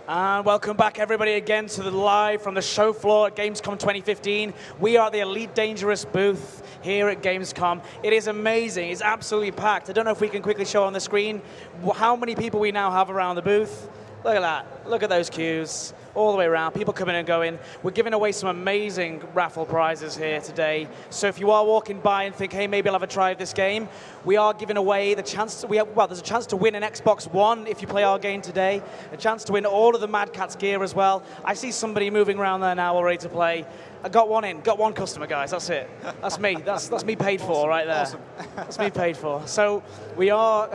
And welcome back, everybody, again to the live from the show floor at Gamescom 2015. We are at the Elite Dangerous booth here at Gamescom. It is amazing. It's absolutely packed. I don't know if we can quickly show on the screen how many people we now have around the booth. Look at that. Look at those queues all the way around. People coming and going. We're giving away some amazing raffle prizes here today. So if you are walking by and think, hey, maybe I'll have a try of this game, we are giving away the chance. There's a chance to win an Xbox One if you play our game today. A chance to win all of the Mad Catz gear as well. I see somebody moving around there now, all ready to play. I got one in. Got one customer, guys. That's it. That's me. That's me paid for right there. Awesome. That's me paid for. So we are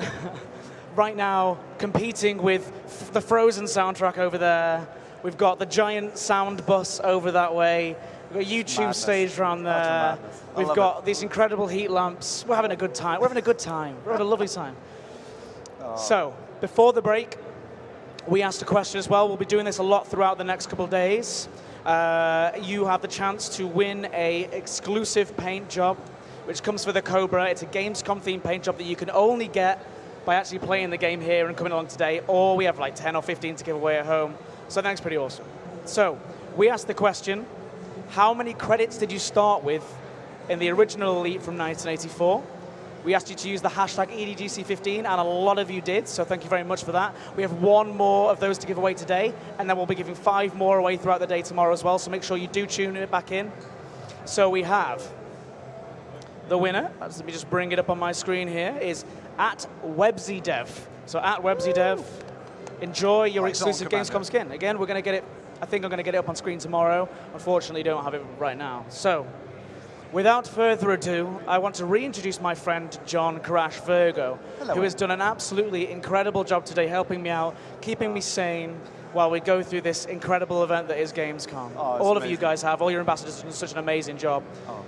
right now competing with the Frozen soundtrack over there. We've got the giant sound bus over that way. We've got YouTube Madness. stage around there. We've got these incredible heat lamps. We're having a good time. We're having a good time. We're having a lovely time. Oh. So, before the break, we asked a question as well. We'll be doing this a lot throughout the next couple of days. You have the chance to win a exclusive paint job, which comes with a Cobra. It's a Gamescom-themed paint job that you can only get by actually playing the game here and coming along today, or we have like 10 or 15 to give away at home. So that's pretty awesome. So we asked the question, how many credits did you start with in the original Elite from 1984? We asked you to use the hashtag EDGC15, and a lot of you did, so thank you very much for that. We have one more of those to give away today, and then we'll be giving 5 more away throughout the day tomorrow as well, so make sure you do tune it back in. So we have the winner, let me just bring it up on my screen here, is at WebzyDev. So at WebzyDev, enjoy your exclusive Gamescom skin. Again, we're going to get it, I think I'm going to get it up on screen tomorrow. Unfortunately, don't have it right now. So, without further ado, I want to reintroduce my friend John Crash Virgo, who has done an absolutely incredible job today helping me out, keeping me sane while we go through this incredible event that is Gamescom. Oh, all amazing. of you guys have, all your ambassadors have done such an amazing job. Oh,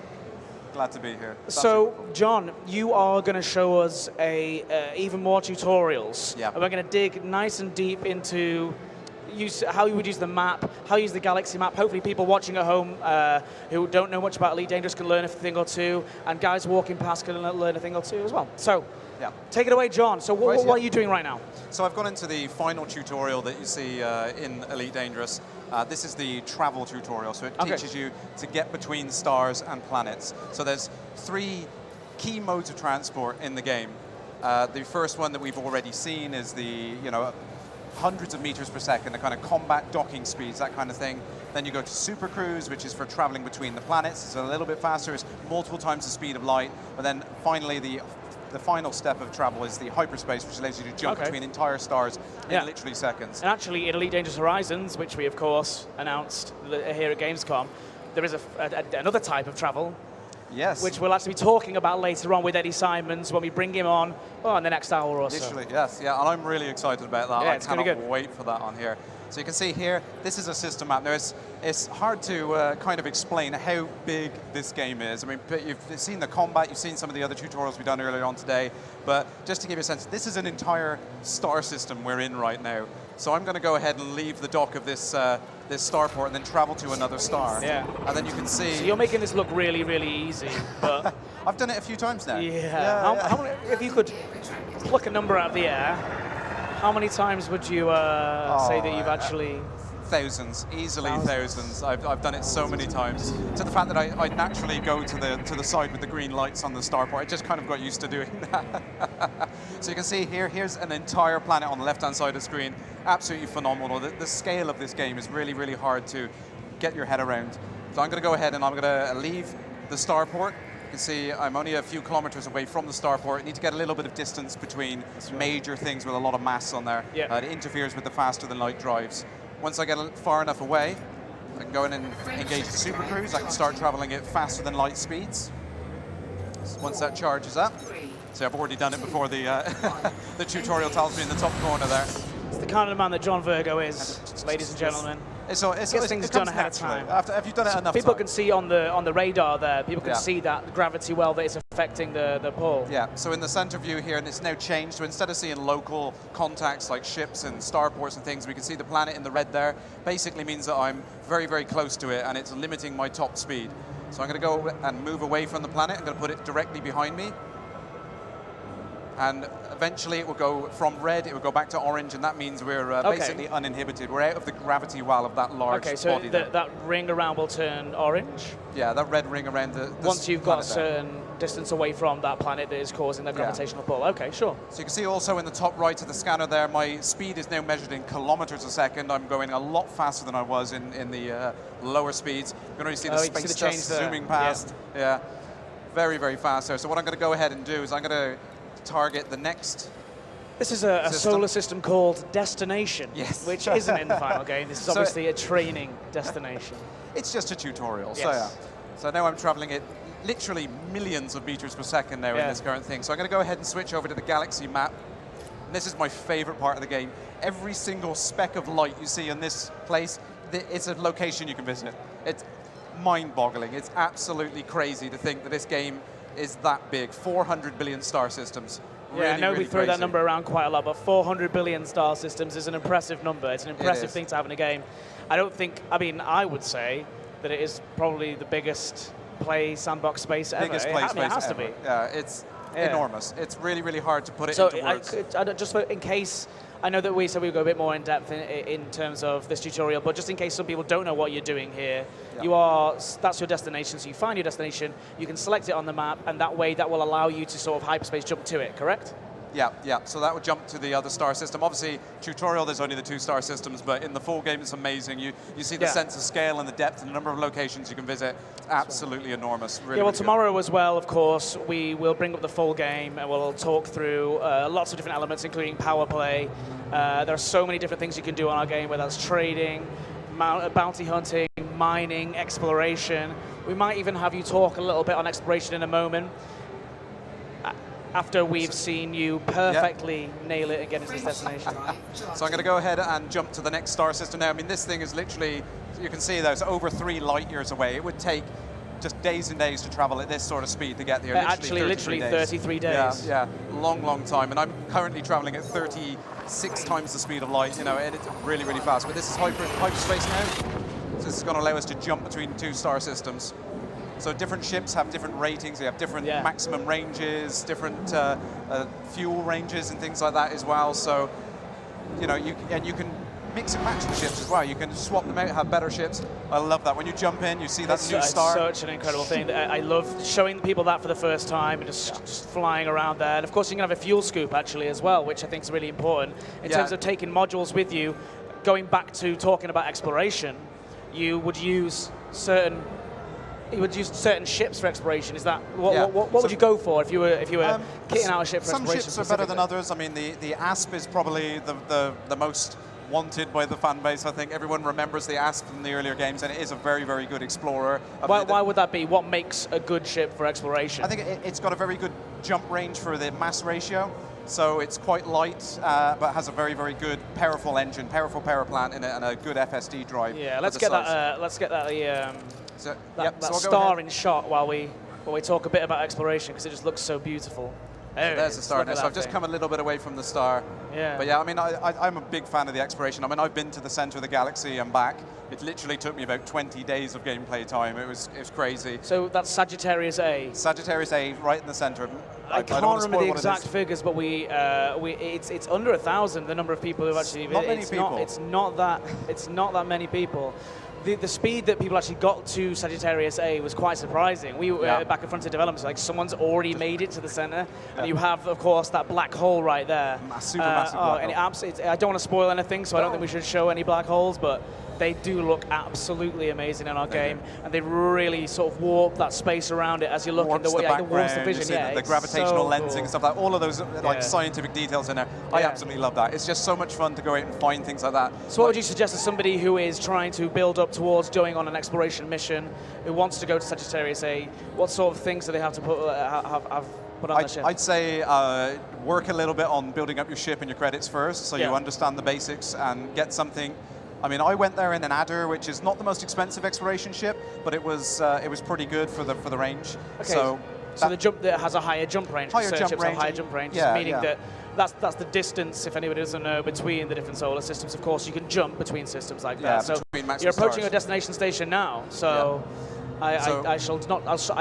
glad to be here. So, John, you are going to show us even more tutorials. Yeah. And we're going to dig nice and deep into how you would use the map, how you use the Galaxy map. Hopefully people watching at home who don't know much about Elite Dangerous can learn a thing or two, and guys walking past can learn a thing or two as well. So, yeah. Take it away, John. So what are you doing right now? So I've gone into the final tutorial that you see in Elite Dangerous. This is the travel tutorial, so it teaches you to get between stars and planets. So there's 3 key modes of transport in the game. The first one that we've already seen is the, hundreds of meters per second, the kind of combat docking speeds, that kind of thing. Then you go to Super Cruise, which is for traveling between the planets. It's a little bit faster, it's multiple times the speed of light. But then finally, the final step of travel is the hyperspace, which allows you to jump between entire stars in literally seconds. And actually, in Elite Dangerous Horizons, which we, of course, announced here at Gamescom, there is another type of travel. Yes. Which we'll actually be talking about later on with Eddie Simons when we bring him on in the next hour or so. Literally, yes. Yeah, and I'm really excited about that. Yeah, I cannot wait for that on here. So you can see here, this is a system map. Now, it's hard to kind of explain how big this game is. I mean, you've seen the combat, you've seen some of the other tutorials we've done earlier on today, but just to give you a sense, this is an entire star system we're in right now. So I'm going to go ahead and leave the dock of this this starport and then travel to another star. Yeah. And then you can see... So you're making this look really, really easy, but... I've done it a few times now. Yeah. How many, if you could pluck a number out of the air, how many times would you say that you've actually... Thousands, easily thousands. I've done it so many times. To the fact that I naturally go to the side with the green lights on the starport. I just kind of got used to doing that. So you can see here's an entire planet on the left-hand side of the screen. Absolutely phenomenal. The scale of this game is really, really hard to get your head around. So I'm going to go ahead and I'm going to leave the starport. You can see I'm only a few kilometers away from the starport. I need to get a little bit of distance between major things with a lot of mass on there. Yeah. It interferes with the faster-than-light drives. Once I get far enough away, I can go in and engage the Super Cruise. I can start traveling at faster than light speeds. So once that charges up, so I've already done it before the the tutorial tells me in the top corner there. It's the kind of man that John Virgo is, ladies and gentlemen. Gets things done ahead of time. After you've done it enough people time. can see on the radar there, people can see that gravity well that is affecting the pull. Yeah, so in the center view here, and it's now changed, so instead of seeing local contacts like ships and starports and things, we can see the planet in the red there. Basically means that I'm very, very close to it, and it's limiting my top speed. So I'm going to go and move away from the planet. I'm going to put it directly behind me. and eventually it will go from red, it will go back to orange, and that means we're basically uninhibited. We're out of the gravity well of that large body. Okay, so that ring around will turn orange? Yeah, that red ring around the once you've got a certain distance away from that planet that is causing the gravitational pull. Okay, sure. So you can see also in the top right of the scanner there, my speed is now measured in kilometers a second. I'm going a lot faster than I was in the lower speeds. You can already see the space dust zooming past. Yeah, very, very fast there. So what I'm going to go ahead and do is I'm going to target the next. This is a solar system called Destination, which isn't in the final game. This is obviously a training destination. It's just a tutorial, so now I'm traveling at literally millions of meters per second now in this current thing. So I'm going to go ahead and switch over to the galaxy map. And this is my favorite part of the game. Every single speck of light you see in this place, it's a location you can visit. It's mind-boggling. It's absolutely crazy to think that this game is that big. 400 billion star systems. Yeah, I know we throw that number around quite a lot, but 400 billion star systems is an impressive number. It's an impressive thing to have in a game. I would say that it is probably the biggest sandbox space ever. Biggest play space it has ever. to be. Yeah, it's enormous. It's really, really hard to put it into words. Just in case, I know that we said we'd go a bit more in depth in terms of this tutorial, but just in case some people don't know what you're doing here, that's your destination. So you find your destination, you can select it on the map, and that way that will allow you to sort of hyperspace jump to it, correct? Yeah. So that would jump to the other star system. Obviously, tutorial, there's only the 2 star systems, but in the full game, it's amazing. You see the sense of scale and the depth and the number of locations you can visit. It's absolutely enormous. Really, well, tomorrow as well, of course, we will bring up the full game, and we'll talk through lots of different elements, including power play. There are so many different things you can do on our game, whether that's trading, bounty hunting, mining, exploration. We might even have you talk a little bit on exploration in a moment, after we've seen you perfectly nail it and get into this destination. So I'm going to go ahead and jump to the next star system now. I mean, this thing is literally, you can see it's over 3 light years away. It would take just days and days to travel at this sort of speed to get there. Literally 33 days. Yeah, long time. And I'm currently traveling at 36 times the speed of light, and it's really, really fast. But this is hyperspace now. So this is going to allow us to jump between 2 star systems. So different ships have different ratings. They have different maximum ranges, different fuel ranges and things like that as well. So, you can mix and match the ships as well. You can swap them out, have better ships. I love that. When you jump in, you see that new star. It's such an incredible thing. I love showing people that for the first time and just flying around there. And of course, you can have a fuel scoop actually as well, which I think is really important in terms of taking modules with you. Going back to talking about exploration, you would use certain ships for exploration. Is that what would you go for if you were kitting out a ship for exploration? Some ships are better than others. I mean, the Asp is probably the most wanted by the fan base. I think everyone remembers the Asp from the earlier games, and it is a very, very good explorer. Why would that be? What makes a good ship for exploration? I think it's got a very good jump range for the mass ratio. So it's quite light, but has a very, very good powerful engine, powerful power plant, and a good FSD drive. Yeah, let's get that star in shot while we talk a bit about exploration, because it just looks so beautiful. So there's the star now. So I've just come a little bit away from the star. Yeah. But yeah, I mean, I'm a big fan of the exploration. I mean, I've been to the center of the galaxy and back. It literally took me about 20 days of gameplay time. It was crazy. So that's Sagittarius A. Sagittarius A, right in the center. I can't remember the exact figures, but it's under 1,000. The number of people who've actually. Not many people. It's not that many people. The speed that people actually got to Sagittarius A was quite surprising. We were back in front of developers, like someone's already made it to the center, and you have, of course, that black hole right there. Super massive black hole. I don't want to spoil anything, so I don't think we should show any black holes, but they do look absolutely amazing in our game, and they really sort of warp that space around it as you look in the way, the warps the vision. The gravitational lensing and stuff like that. All of those scientific details in there. I absolutely love that. It's just so much fun to go out and find things like that. So what would you suggest to somebody who is trying to build up towards going on an exploration mission, who wants to go to Sagittarius A? What sort of things do they have to put on their ship? I'd say work a little bit on building up your ship and your credits first, so you understand the basics and get something. I mean, I went there in an Adder, which is not the most expensive exploration ship, but it was pretty good for the range. Okay. So the jump that has a higher jump range. Higher jump range, meaning that that's the distance, if anybody doesn't know, between the different solar systems. Of course, you can jump between systems like that. So you're approaching a destination station now. So I shall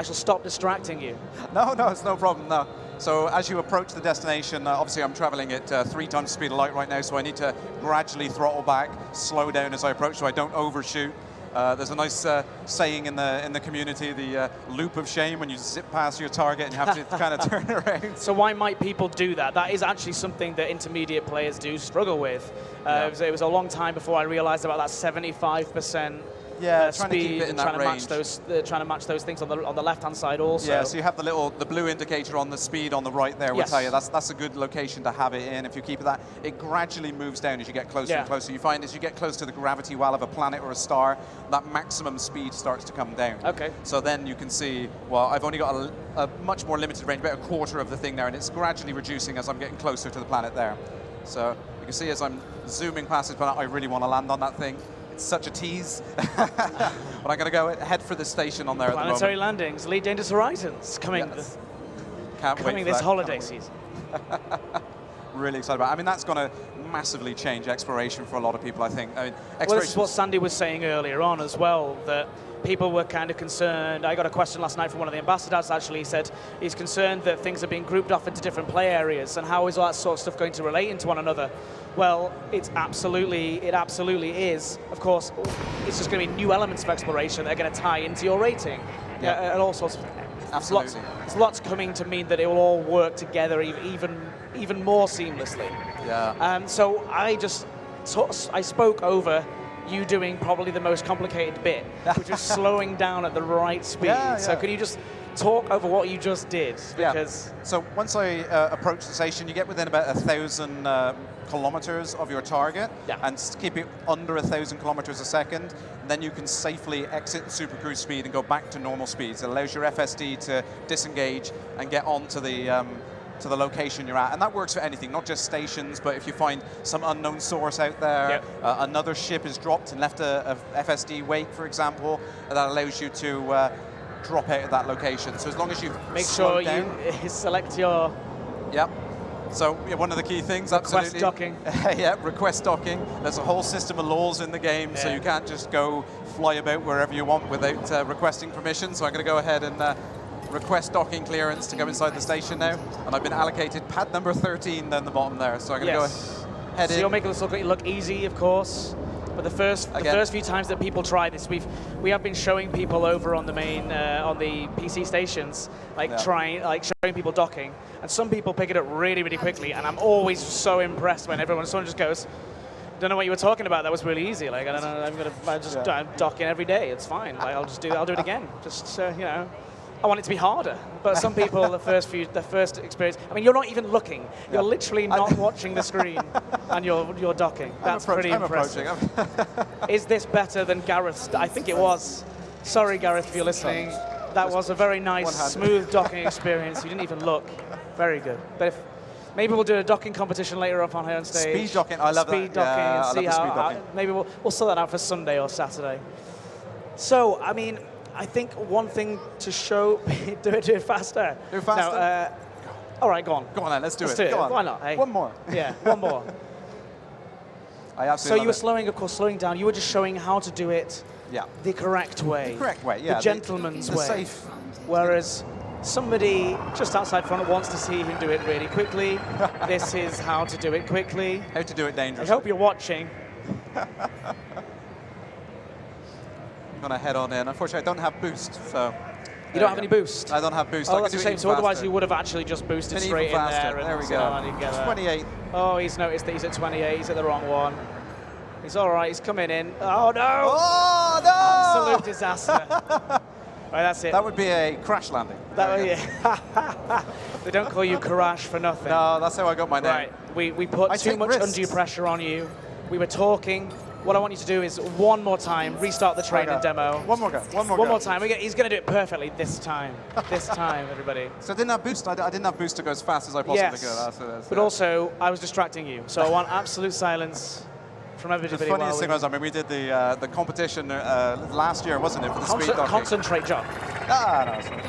stop distracting you. No, it's no problem. No. So as you approach the destination, obviously I'm traveling at 3 times the speed of light right now, so I need to gradually throttle back, slow down as I approach so I don't overshoot. There's a nice saying in the community, the loop of shame, when you zip past your target and you have to kind of turn around. So why might people do that? That is actually something that intermediate players do struggle with. It was a long time before I realized about that 75% trying speed, to keep it in that range. Trying to match those things on the left-hand side also. Yeah, so you have the blue indicator on the speed on the right there will tell you that's a good location to have it in. If you keep that, it gradually moves down as you get closer and closer. You find as you get close to the gravity well of a planet or a star, that maximum speed starts to come down. Okay. So then you can see, well, I've only got a much more limited range, about a quarter of the thing there, and it's gradually reducing as I'm getting closer to the planet there. So you can see as I'm zooming past this planet, I really want to land on that thing. Such a tease. But I'm going to go head for the station on there Planetary at the moment. landings, Elite Dangerous Horizons coming, coming this holiday season. Really excited about it. I mean, that's going to massively change exploration for a lot of people, I think. I mean, well, this is what Sandy was saying earlier on as well, that people were kind of concerned. I got a question last night from one of the ambassadors, actually. He said he's concerned that things are being grouped off into different play areas, and how is all that sort of stuff going to relate into one another? Well, it absolutely is. Of course, it's just going to be new elements of exploration that are going to tie into your rating. Yeah. And all sorts of Absolutely. There's lots coming to mean that it will all work together even more seamlessly. Yeah. So I spoke over you doing probably the most complicated bit, which was slowing down at the right speed. So can you just talk over what you just did? Because so once I approach the station, you get within about 1,000 kilometers of your target, and keep it under 1,000 kilometers a second, and then you can safely exit the supercruise speed and go back to normal speeds. It allows your FSD to disengage and get onto the location you're at, and that works for anything, not just stations, but if you find some unknown source out there, another ship is dropped and left a FSD wake, for example, that allows you to drop out of that location. So as long as you make sure you select your So one of the key things, request docking. Request docking. There's a whole system of laws in the game, so you can't just go fly about wherever you want without requesting permission. So I'm going to go ahead and request docking clearance to go inside the station now, and I've been allocated pad number 13 down the bottom there. So I'm going to go ahead in. So you're making this look easy, of course. But the first few times that people try this, we have been showing people over on the main on the PC stations, showing people docking, and some people pick it up really, really quickly, and I'm always so impressed when someone just goes, "Don't know what you were talking about. That was really easy. Like I don't know. I'm docking every day. It's fine. Like I'll do it again. Just I want it to be harder." But some people, the first experience, I mean, you're not even looking. You're literally not watching the screen, and you're docking. That's pretty impressive. Is this better than Gareth's? I think it was. Sorry, Gareth, if you're listening. That was a very nice, smooth docking experience. You didn't even look. Very good. But maybe we'll do a docking competition later up on here on stage. Speed docking, I love that. Speed docking, and see how. Maybe we'll sort that out for Sunday or Saturday. So, I mean, I think one thing to show, do it faster. Do it faster? Now, all right, go on. Go on then, let's do it. Go on. Why not? Hey? One more. Yeah, one more. So you were slowing down. You were just showing how to do it the correct way. The correct way, yeah. The gentleman's way. The safe. Whereas somebody just outside front wants to see him do it really quickly. This is how to do it quickly. How to do it dangerously. I hope you're watching. I'm going to head on in. Unfortunately, I don't have boost, so... You don't have any boost? I don't have boost. Oh, that's a shame. So otherwise you would have actually just boosted straight in there. There we go. 28. Oh, he's noticed that he's at 28. He's at the wrong one. He's all right. He's coming in. Oh, no! Oh, no! Absolute disaster. Right, that's it. That would be a crash landing. They don't call you Crash for nothing. No, that's how I got my name. Right. We put too much undue pressure on you. We were talking. What I want you to do is one more time, restart the training demo. One more go. One more time. He's going to do it perfectly this time. This time, everybody. So I didn't have boost. I didn't have boost to go as fast as I possibly could. But also, I was distracting you. So I want absolute silence from everybody. The funniest thing was, I mean, we did the competition last year, wasn't it, for the speed docking? Concentrate, John. No, sorry.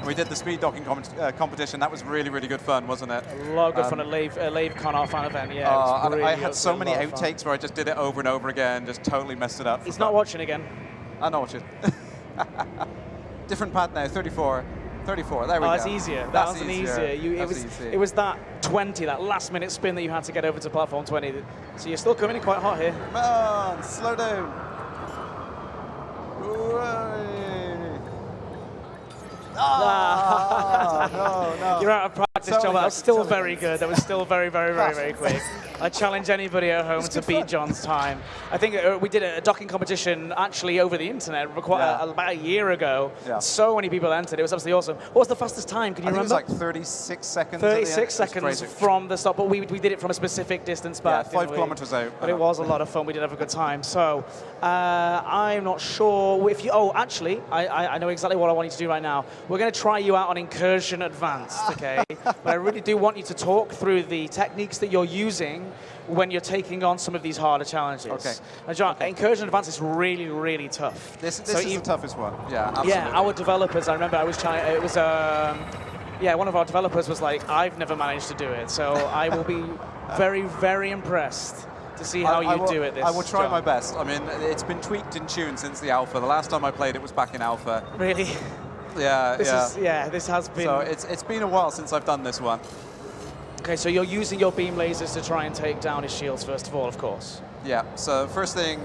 We did the speed docking competition. That was really, really good fun, wasn't it? A lot of good fun at LaveCon fan event, yeah. I had so many outtakes where I just did it over and over again, just totally messed it up. He's not watching again. I know what you. Different pad now, 34. 34, there we go. That's easier. That was easier. It was that 20, that last minute spin that you had to get over to platform 20. So you're still coming in quite hot here. Come on, slow down. No. You're out of practice, John. That was still very good. That was still very, very, very, very quick. I challenge anybody at home to beat John's time. I think we did a docking competition actually over the internet about a year ago. Yeah. So many people entered. It was absolutely awesome. What was the fastest time? Can you remember? I think it was like 36 seconds. 36 seconds from the start, but we did it from a specific distance back. Yeah, 5 kilometers out. But it was a lot of fun. We did have a good time. So I'm not sure if you. Oh, actually, I know exactly what I want you to do right now. We're going to try you out on Incursion Advanced, okay? But I really do want you to talk through the techniques that you're using when you're taking on some of these harder challenges. Okay. Now, John, Incursion Advanced is really, really tough. This is the toughest one. Yeah, absolutely. Yeah, our developers, I remember I was trying, it was, one of our developers was like, I've never managed to do it, so I will be very, very impressed to see how you do it. I will try my best. I mean, it's been tweaked and tuned since the alpha. The last time I played it was back in alpha. Really? Yeah, this has been... So it's been a while since I've done this one. Okay, so you're using your beam lasers to try and take down his shields first of all, of course. Yeah, so first thing,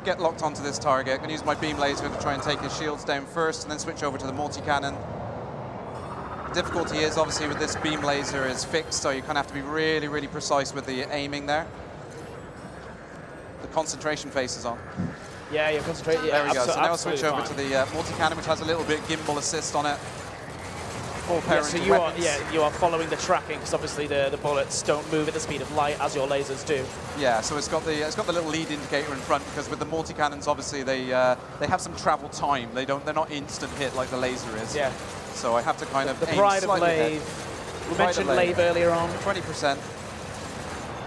get locked onto this target. I'm going to use my beam laser to try and take his shields down first, and then switch over to the multi-cannon. The difficulty is, obviously, with this beam laser is fixed, so you kind of have to be really, really precise with the aiming there. The concentration phase is on. Yeah, you're concentrating. There we go. So now I'll switch over to the multi-cannon, which has a little bit gimbal assist on it. So you are following the tracking, because obviously the bullets don't move at the speed of light as your lasers do. Yeah, so it's got the little lead indicator in front, because with the multi-cannons, obviously they have some travel time. They're not instant hit like the laser is. Yeah. So I have to kind of the aim pride slightly of Lave. We mentioned Lave earlier on. 20%.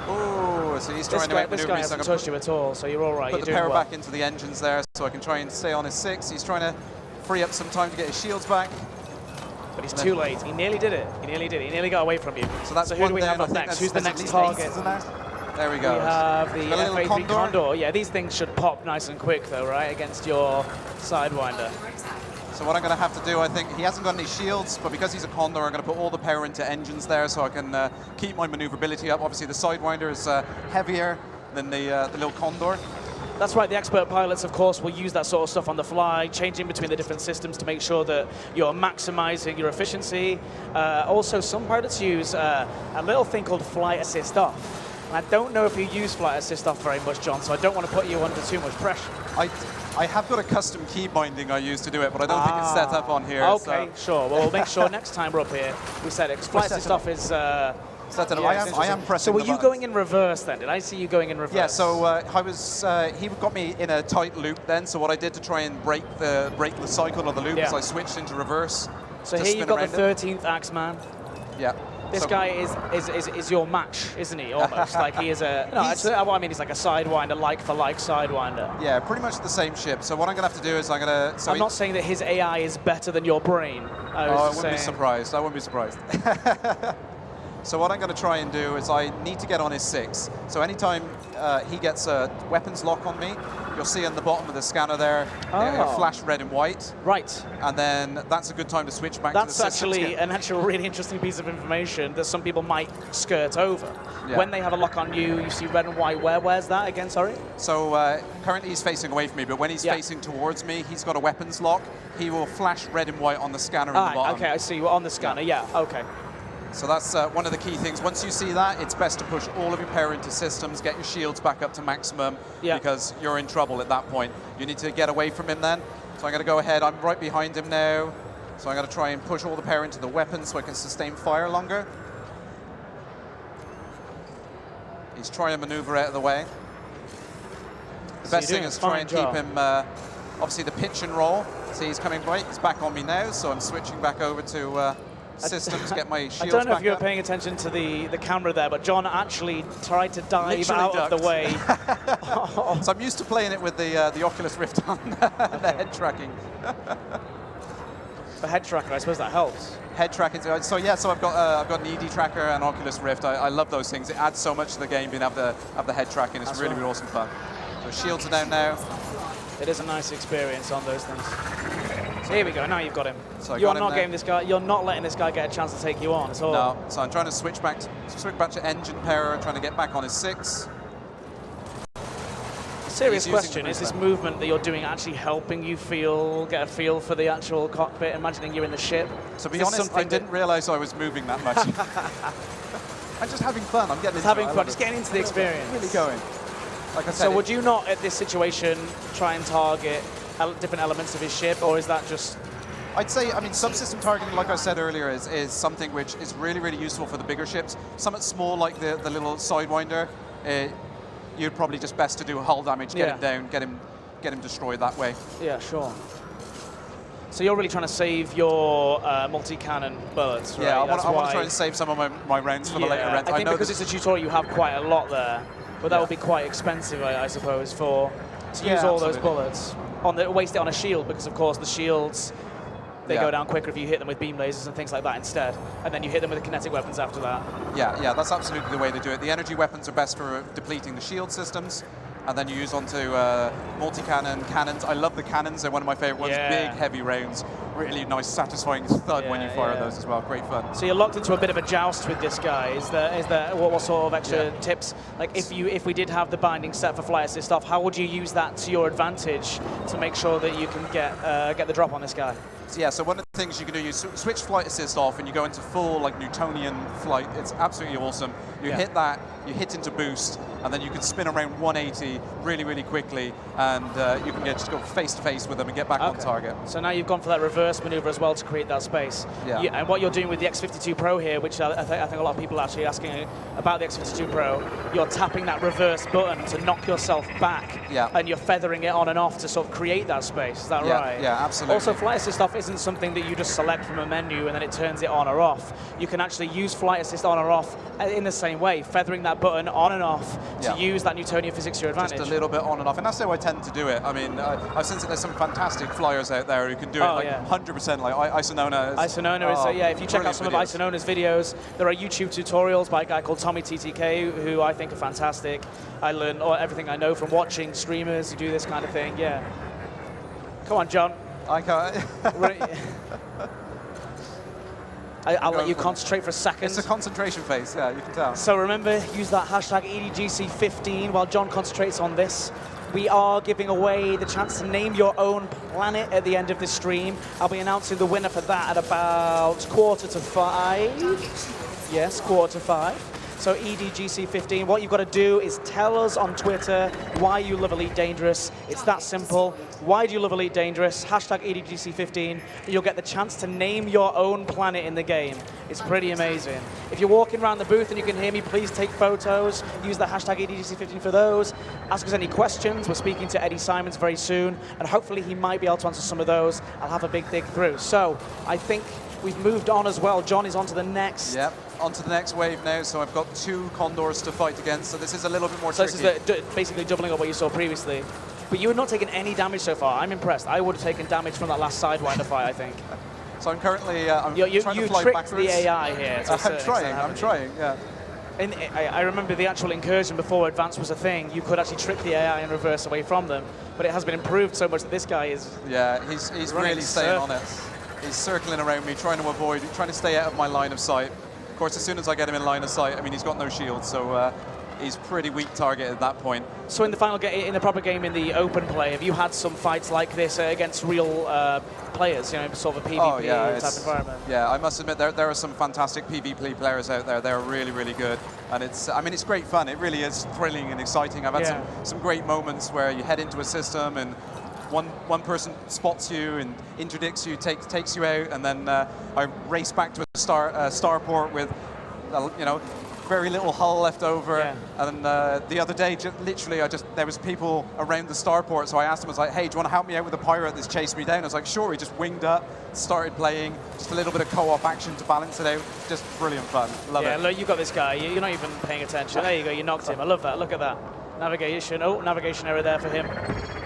Oh, so he's trying to make this guy hasn't touched you at all, so you're all right. Put the power back into the engines there, so I can try and stay on his 6. He's trying to free up some time to get his shields back. But he's too late. He nearly did it. He nearly got away from you. So who do we have up next? Who's the next target? There we go. We have the FA3 Condor. Yeah, these things should pop nice and quick, though, right, against your Sidewinder. So what I'm going to have to do, I think, he hasn't got any shields, but because he's a Condor, I'm going to put all the power into engines there so I can keep my maneuverability up. Obviously, the Sidewinder is heavier than the little Condor. That's right, the expert pilots, of course, will use that sort of stuff on the fly, changing between the different systems to make sure that you're maximizing your efficiency. Also, some pilots use a little thing called flight assist off. And I don't know if you use flight assist off very much, John, so I don't want to put you under too much pressure. I have got a custom key binding I use to do it, but I don't think it's set up on here. Okay, sure. Well, we'll make sure next time we're up here, we set it. Flight assist off is... I am pressing. So were you going in reverse then? Did I see you going in reverse? Yeah. So I was. He got me in a tight loop then. So what I did to try and break the cycle of the loop is I switched into reverse. So here you've got the 13th Axeman. Yeah. This guy is your match, isn't he? Almost like he is a. No, actually, what I mean is like a Sidewinder, like for like Sidewinder. Yeah, pretty much the same ship. So what I'm going to have to do is I'm going to. I'm not saying that his AI is better than your brain. I wouldn't be surprised. I wouldn't be surprised. So what I'm going to try and do is I need to get on his 6. So anytime he gets a weapons lock on me, you'll see on the bottom of the scanner there, it'll flash red and white. Right. And then that's a good time to switch back to the system. That's actually an actual really interesting piece of information that some people might skirt over. Yeah. When they have a lock on you, you see red and white. Where's that again, sorry? So currently he's facing away from me, but when he's facing towards me, he's got a weapons lock. He will flash red and white on the scanner in the bottom. Okay, I see. Well, on the scanner, okay. So that's one of the key things. Once you see that, it's best to push all of your power into systems, get your shields back up to maximum, because you're in trouble at that point. You need to get away from him then. So I'm going to go ahead. I'm right behind him now. So I'm going to try and push all the power into the weapons so I can sustain fire longer. He's trying to maneuver out of the way. The best thing is to try and keep him, obviously, the pitch and roll. See, he's coming right. He's back on me now, so I'm switching back over to... systems, get my shields back. I don't know if you were paying attention to the camera there, but John actually tried to dive out of the way. So I'm used to playing it with the Oculus Rift on the head tracking. The head tracker, I suppose that helps. Head tracking. So I've got an ED tracker and Oculus Rift. I love those things. It adds so much to the game being able to have the head tracking. It's really awesome fun. So shields are down now. It is a nice experience on those things. So here we go. Now you've got him. So I you're got him not there. getting this guy. You're not letting this guy get a chance to take you on at all. No. So I'm trying to switch back to engine power, trying to get back on his 6. Serious question, is this movement that you're doing actually helping you get a feel for the actual cockpit, imagining you're in the ship? To be honest, I didn't realize I was moving that much. I'm just having fun. I'm getting having fun, just getting into the experience. Really going. Like I said, so would you not, at this situation, try and target different elements of his ship, or is that just... I'd say, I mean, subsystem targeting, like I said earlier, is something which is really, really useful for the bigger ships. Something small like the little Sidewinder, you'd probably just best to do hull damage, get him down, get him destroyed that way. Yeah, sure. So you're really trying to save your multi-cannon bullets, right? Yeah, I want to try and save some of my rounds for the later rounds. I think because it's a tutorial, you have quite a lot there, but that would be quite expensive, I suppose, to use all those bullets. Waste it on a shield, because of course the shields, they go down quicker if you hit them with beam lasers and things like that instead, and then you hit them with the kinetic weapons after that. Yeah, that's absolutely the way to do it. The energy weapons are best for depleting the shield systems, and then you use onto multi-cannon cannons. I love the cannons, they're one of my favorite ones. Big, heavy rounds, really nice, satisfying thud when you fire those as well. Great fun. So you're locked into a bit of a joust with this guy. Is there what sort of extra tips? Like if we did have the binding set for flight assist off, how would you use that to your advantage to make sure that you can get the drop on this guy? So one of the things you can do, you switch flight assist off and you go into full like Newtonian flight. It's absolutely awesome. You hit that, you hit into boost, and then you can spin around 180 really, really quickly, and you can just go face to face with them and get back on target. So now you've gone for that reverse maneuver as well to create that space. And what you're doing with the X52 Pro here, which I think a lot of people are actually asking about the X52 Pro, you're tapping that reverse button to knock yourself back, and you're feathering it on and off to sort of create that space. Is that right? Yeah, absolutely. Also, flight assist off isn't something that you just select from a menu and then it turns it on or off. You can actually use flight assist on or off in the same way, feathering that button on and off to use that Newtonian physics to your advantage. Just a little bit on and off, and that's how I tend to do it. I mean, I've seen that there's some fantastic flyers out there who can do it 100%, like Isonona. Isonona is, if you check out some of Isonona's videos, there are YouTube tutorials by a guy called Tommy TTK, who I think are fantastic. I learn everything I know from watching streamers who do this kind of thing, Come on, John. I can't. I'll let you concentrate for a second. It's a concentration phase, you can tell. So remember, use that hashtag EDGC15 while John concentrates on this. We are giving away the chance to name your own planet at the end of the stream. I'll be announcing the winner for that at about 5:45. Yes, 5:45. So EDGC15, what you've got to do is tell us on Twitter why you love Elite Dangerous. It's that simple. Why do you love Elite Dangerous? Hashtag EDGC15. You'll get the chance to name your own planet in the game. It's pretty amazing. If you're walking around the booth and you can hear me, please take photos. Use the hashtag EDGC15 for those. Ask us any questions. We're speaking to Eddie Simons very soon, and hopefully he might be able to answer some of those. I'll have a big dig through. So I think we've moved on as well. John is on to the next. Yep, on to the next wave now. So I've got 2 Condors to fight against. So this is a little bit more tricky. So this is basically doubling up what you saw previously. But you have not taken any damage so far. I'm impressed. I would have taken damage from that last Sidewinder fight, I think. So I'm currently trying to fly backwards. You tricked the AI here. I'm trying, I remember the actual Incursion before Advanced was a thing. You could actually trick the AI and reverse away from them. But it has been improved so much that this guy is... Yeah, he's really staying on it. He's circling around me, trying to stay out of my line of sight. Of course, as soon as I get him in line of sight, I mean, he's got no shield, so he's pretty weak target at that point. So in the final in the proper game, in the open play, have you had some fights like this against real players, sort of a PvP type environment? Yeah, I must admit, there are some fantastic PvP players out there. They're really, really good. And it's great fun. It really is thrilling and exciting. I've had some great moments where you head into a system and one person spots you and interdicts you, takes you out, and then I race back to a starport with, very little hull left over. And the other day, literally, there was people around the starport, so I asked him, I was like, hey, do you want to help me out with the pirate that's chased me down? I was like, sure. He just winged up, started playing, just a little bit of co-op action to balance it out. Just brilliant fun. Love it. Yeah, look, you got this guy. You're not even paying attention. There you go. You knocked him. I love that. Look at that. Navigation. Oh, navigation error there for him.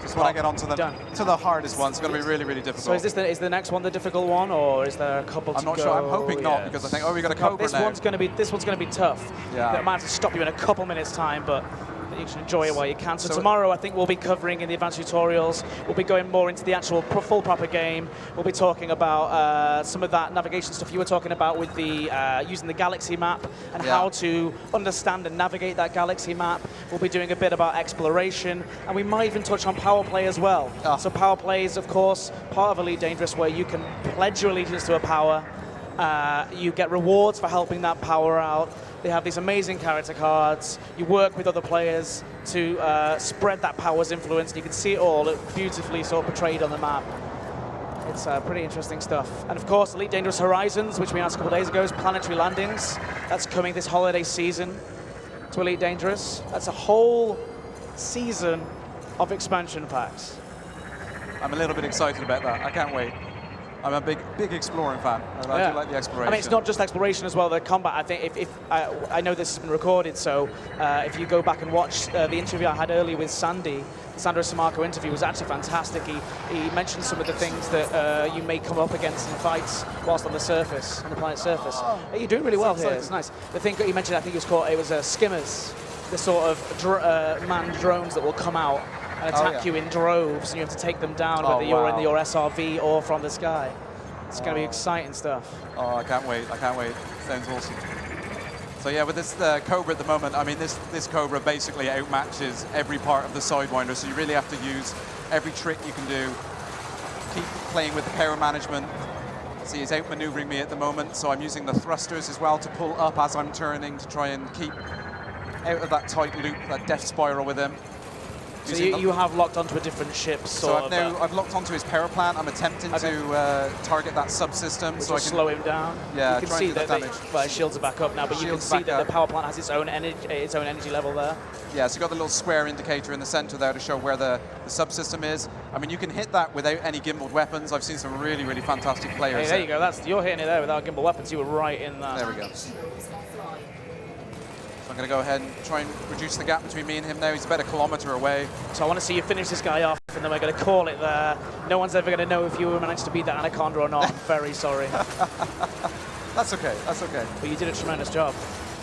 Just when I get onto the hardest one, it's going to be really, really difficult. So is the next one the difficult one, or is there a couple to go? I'm not sure. I'm hoping not, because I think, we got a Cobra this now. This one's going to be tough. Yeah. It might have to stop you in a couple minutes' time, but you should enjoy it while you can. So tomorrow, I think we'll be covering in the advanced tutorials. We'll be going more into the actual full proper game. We'll be talking about some of that navigation stuff you were talking about with the using the galaxy map and how to understand and navigate that galaxy map. We'll be doing a bit about exploration, and we might even touch on power play as well. So power play is, of course, part of Elite Dangerous, where you can pledge your allegiance to a power. You get rewards for helping that power out. They have these amazing character cards. You work with other players to spread that power's influence. You can see it all beautifully sort of portrayed on the map. It's pretty interesting stuff. And of course, Elite Dangerous Horizons, which we announced a couple days ago, is Planetary Landings. That's coming this holiday season to Elite Dangerous. That's a whole season of expansion packs. I'm a little bit excited about that. I can't wait. I'm a big exploring fan. I do like the exploration. I mean, it's not just exploration as well. The combat, I think, if I know this has been recorded, so if you go back and watch the interview I had earlier with Sandy, the Sandro Sammarco interview was actually fantastic. He mentioned some of the things that you may come up against in fights whilst on the surface, on the planet's surface. You're doing really well here. It's nice. The thing that you mentioned, I think it was skimmers, the sort of manned drones that will come out and attack you in droves, and you have to take them down, whether you're in your SRV or from the sky. It's going to be exciting stuff. Oh, I can't wait. I can't wait. Sounds awesome. So yeah, with this Cobra at the moment, I mean, this Cobra basically outmatches every part of the Sidewinder, so you really have to use every trick you can do. Keep playing with the power management. See, he's outmaneuvering me at the moment, so I'm using the thrusters as well to pull up as I'm turning to try and keep out of that tight loop, that death spiral with him. So you have locked onto a different ship, I've locked onto his power plant. I'm attempting to target that subsystem, so I can slow him down. Yeah, you can see that his shields are back up now, but you can see that the power plant has its own energy level there. Yeah, so you've got the little square indicator in the center there to show where the subsystem is. I mean, you can hit that without any gimbaled weapons. I've seen some really, really fantastic players. Hey, there you go. You're hitting it there without gimbal weapons. You were right in that. There we go. I'm going to go ahead and try and reduce the gap between me and him now. He's about a kilometer away. So I want to see you finish this guy off, and then we're going to call it there. No one's ever going to know if you managed to beat that Anaconda or not. I'm very sorry. That's okay. That's okay. But you did a tremendous job.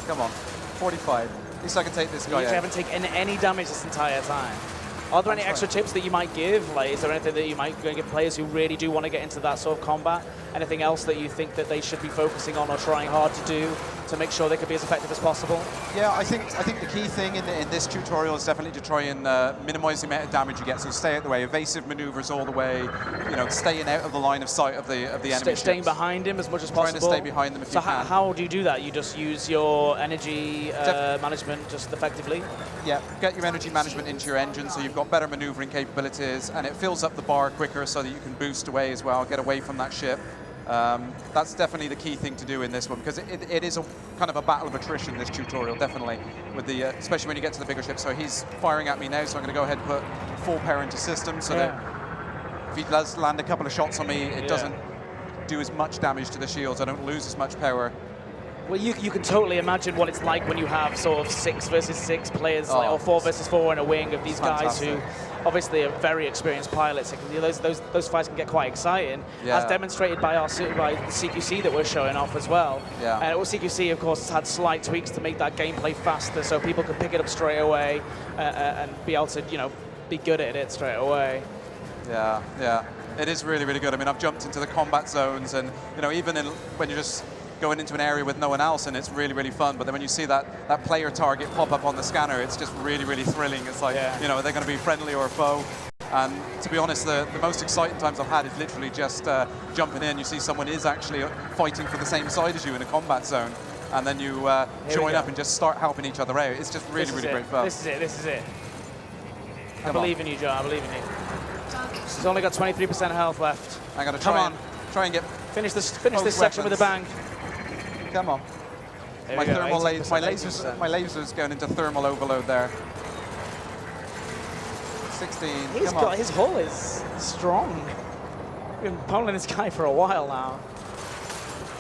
Come on. 45. At least I can take this guy out. You haven't taken any damage this entire time. Are there any extra tips that you might give? Like, is there anything that you might give players who really do want to get into that sort of combat? Anything else that you think that they should be focusing on or trying hard to do to make sure they can be as effective as possible? Yeah, I think the key thing in this tutorial is definitely to try and minimize the amount of damage you get. So stay out of the way, evasive maneuvers all the way. You know, staying out of the line of sight of the enemy. Staying behind him as much as possible. Trying to stay behind them if you can. So how do you do that? You just use your energy management just effectively? Yeah, get your energy management into your engine so you've got better maneuvering capabilities, and it fills up the bar quicker so that you can boost away as well, get away from that ship. That's definitely the key thing to do in this one, because it is a kind of a battle of attrition, this tutorial, definitely, with the especially when you get to the bigger ships. So he's firing at me now, so I'm going to go ahead and put full power into system so that if he does land a couple of shots on me, it doesn't do as much damage to the shields. I don't lose as much power. Well, you can totally imagine what it's like when you have sort of 6 versus 6 players, or 4 versus 4 in a wing of these guys who obviously are very experienced pilots. Those fights can get quite exciting, as demonstrated by the CQC that we're showing off as well. Yeah. And CQC, of course, has had slight tweaks to make that gameplay faster, so people can pick it up straight away and be able to, be good at it straight away. Yeah, yeah. It is really, really good. I mean, I've jumped into the combat zones, and even when you're just going into an area with no one else, and it's really, really fun. But then when you see that player target pop up on the scanner, it's just really, really thrilling. It's like, are they going to be friendly or a foe? And to be honest, the most exciting times I've had is literally just jumping in. You see someone is actually fighting for the same side as you in a combat zone, and then you join up and just start helping each other out. It's just really, really great fun. This is it. I believe in you, Joe. I believe in you. He's only got 23% health left. I'm going to try and get finish this section with a bang. Come on. My laser's going into thermal overload there. 16. His hull is strong. We've been pummeling this guy for a while now.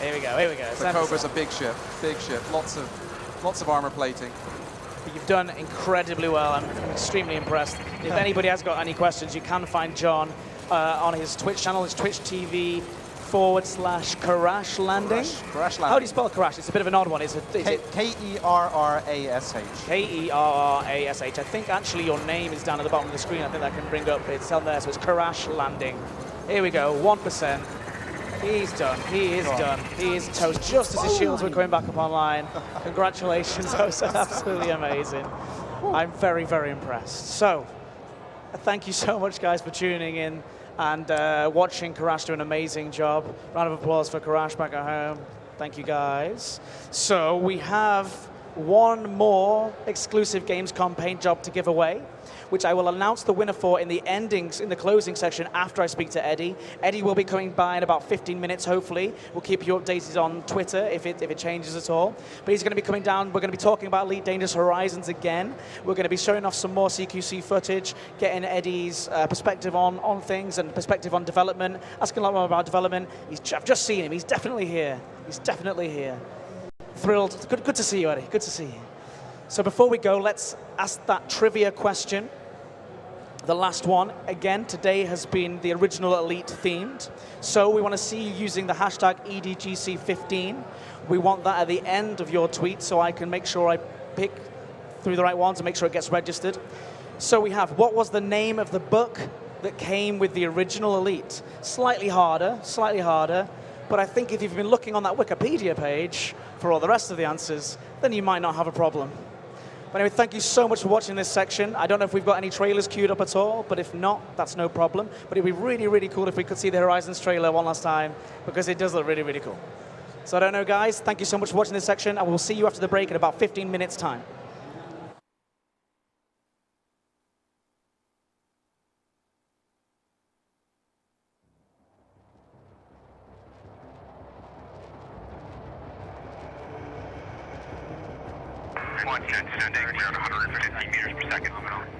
Here we go. The Cobra's a big ship. Lots of armor plating. But you've done incredibly well. I'm extremely impressed. If anybody has got any questions, you can find John on his Twitch channel. It's Twitch TV /crash landing. Crash landing. How do you spell crash? It's a bit of an odd one. Is it K-E-R-R-A-S-H. K-E-R-R-A-S-H. I think actually your name is down at the bottom of the screen. I think that can bring up, it's down there, so it's crash landing. Here we go, 1%. He's done, he is done, he is toast. Just as his shields were coming back up online. Congratulations, Jose, absolutely amazing. I'm very, very impressed. So, thank you so much, guys, for tuning in and watching Karash do an amazing job. Round of applause for Karash back at home. Thank you, guys. So we have one more exclusive Gamescom paint job to give away, which I will announce the winner for in the closing section after I speak to Eddie. Eddie will be coming by in about 15 minutes, hopefully. We'll keep you updated on Twitter if it changes at all. But he's going to be coming down. We're going to be talking about Elite Dangerous Horizons again. We're going to be showing off some more CQC footage, getting Eddie's perspective on things and perspective on development, asking a lot more about development. I've just seen him. He's definitely here. He's definitely here. Thrilled. Good to see you, Eddie. Good to see you. So before we go, let's ask that trivia question. The last one, again, today has been the original Elite themed. So we want to see you using the hashtag EDGC15. We want that at the end of your tweet so I can make sure I pick through the right ones and make sure it gets registered. So we have, what was the name of the book that came with the original Elite? Slightly harder, but I think if you've been looking on that Wikipedia page for all the rest of the answers, then you might not have a problem. But anyway, thank you so much for watching this section. I don't know if we've got any trailers queued up at all, but if not, that's no problem. But it'd be really, really cool if we could see the Horizons trailer one last time, because it does look really, really cool. So I don't know, guys. Thank you so much for watching this section, and we'll see you after the break in about 15 minutes' time. Descending around 150 meters per second.